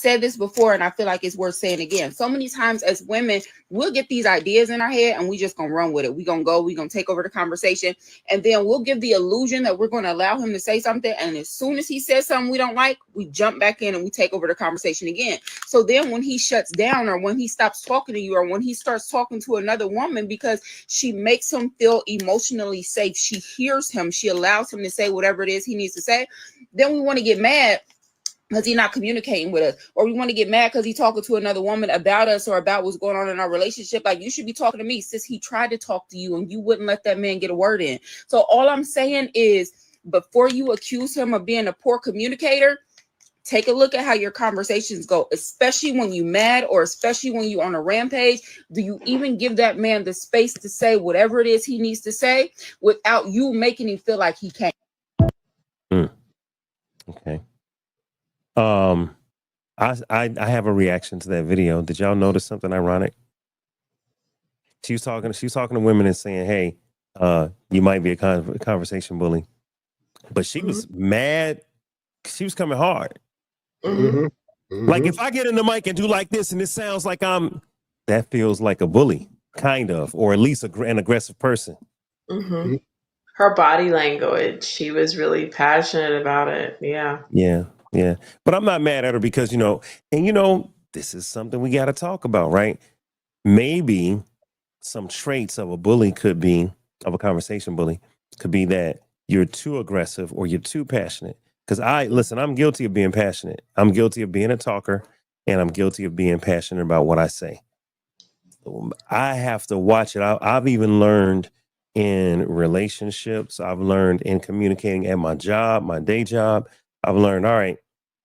said this before, and I feel like it's worth saying again. So many times as women, we'll get these ideas in our head and we just gonna run with it. We're gonna take over the conversation, and then we'll give the illusion that we're gonna allow him to say something. And as soon as he says something we don't like, we jump back in and we take over the conversation again. So then when he shuts down, or when he stops talking to you, or when he starts talking to another woman because she makes him feel emotionally safe, she hears him, she allows him to say whatever it is he needs to say, then we want to get mad because he's not communicating with us, or we want to get mad because he's talking to another woman about us or about what's going on in our relationship. Like, you should be talking to me, sis. He tried to talk to you and you wouldn't let that man get a word in. So all I'm saying is, before you accuse him of being a poor communicator, take a look at how your conversations go, especially when you're mad, or especially when you're on a rampage. Do you even give that man the space to say whatever it is he needs to say without you making him feel like he can't? Okay. I have a reaction to that video. Did y'all notice something ironic? She was talking to women and saying, "Hey, you might be a conversation bully," but she was mad. She was coming hard. Like, if I get in the mic and do like this, and it sounds like that feels like a bully, kind of, or at least an aggressive person. Her body language, she was really passionate about it. Yeah. But I'm not mad at her because, this is something we got to talk about, right? Maybe some traits of a bully of a conversation bully could be that you're too aggressive or you're too passionate. Because I'm guilty of being passionate. I'm guilty of being a talker, and I'm guilty of being passionate about what I say. I have to watch it. I've even learned in relationships. I've learned in communicating at my job, my day job. I've learned, all right,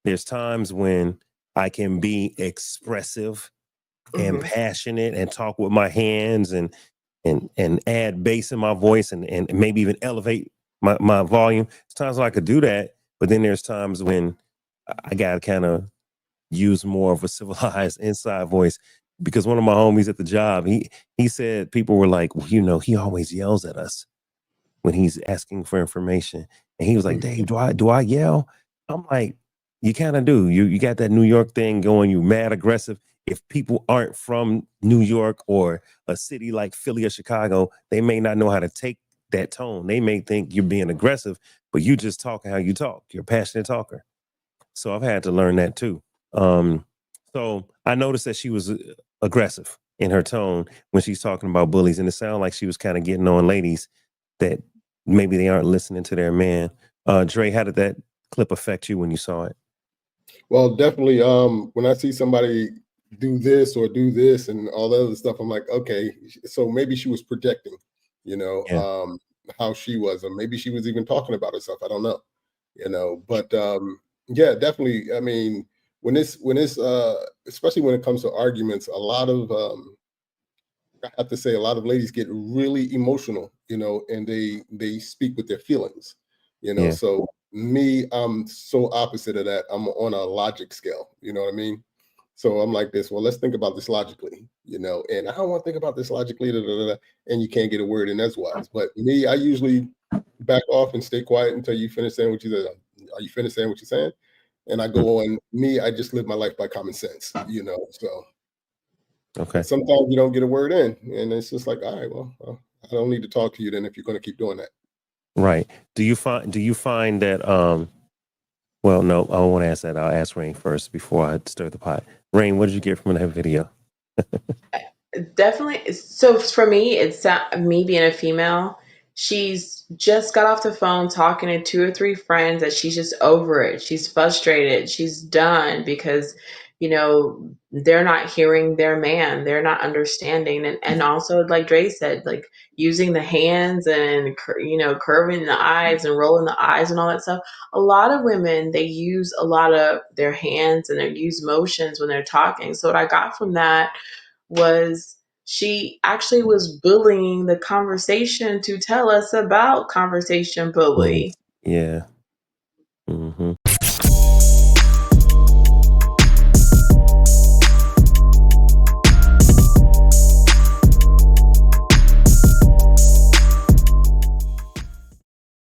there's times when I can be expressive and passionate and talk with my hands and add bass in my voice and maybe even elevate my volume. There's times when I could do that, but then there's times when I got to kind of use more of a civilized inside voice. Because one of my homies at the job, he said people were like, well, he always yells at us when he's asking for information. And he was like, Dave, do I yell? I'm like, you kind of do. You got that New York thing going. You mad aggressive. If people aren't from New York or a city like Philly or Chicago, they may not know how to take that tone. They may think you're being aggressive, but you just talk how you talk. You're a passionate talker. So I've had to learn that too. So I noticed that she was aggressive in her tone when she's talking about bullies, and it sounded like she was kind of getting on ladies that maybe they aren't listening to their man. Dre, how did that clip affect you when you saw it? Well, definitely. When I see somebody do this or do this and all that other stuff, I'm like, okay, so maybe she was projecting, how she was, or maybe she was even talking about herself. I don't know, but yeah, definitely. I mean, when it's especially when it comes to arguments, a lot of I have to say a lot of ladies get really emotional, and they speak with their feelings, So me, I'm so opposite of that. I'm on a logic scale, you know what I mean? So I'm like this, well, let's think about this logically, and I don't want to think about this logically, and you can't get a word in edgewise. But me, I usually back off and stay quiet until you finish saying what you said. Are you finished saying what you're saying? And I go on. Me, I just live my life by common sense, so. Okay. Sometimes you don't get a word in, and it's just like, all right, well, I don't need to talk to you then if you're going to keep doing that. Right. Do you find that well, no, I won't ask that. I'll ask Rain first before I stir the pot. Rain, what did you get from that video? Definitely. So for me, it's me being a female. She's just got off the phone talking to 2 or 3 friends that she's just over it. She's frustrated. She's done because, they're not hearing their man. They're not understanding. And also, like Dre said, like using the hands and, curving the eyes and rolling the eyes and all that stuff. A lot of women, they use a lot of their hands and they use motions when they're talking. So what I got from that was she actually was bullying the conversation to tell us about conversation bully. Yeah. Mm-hmm.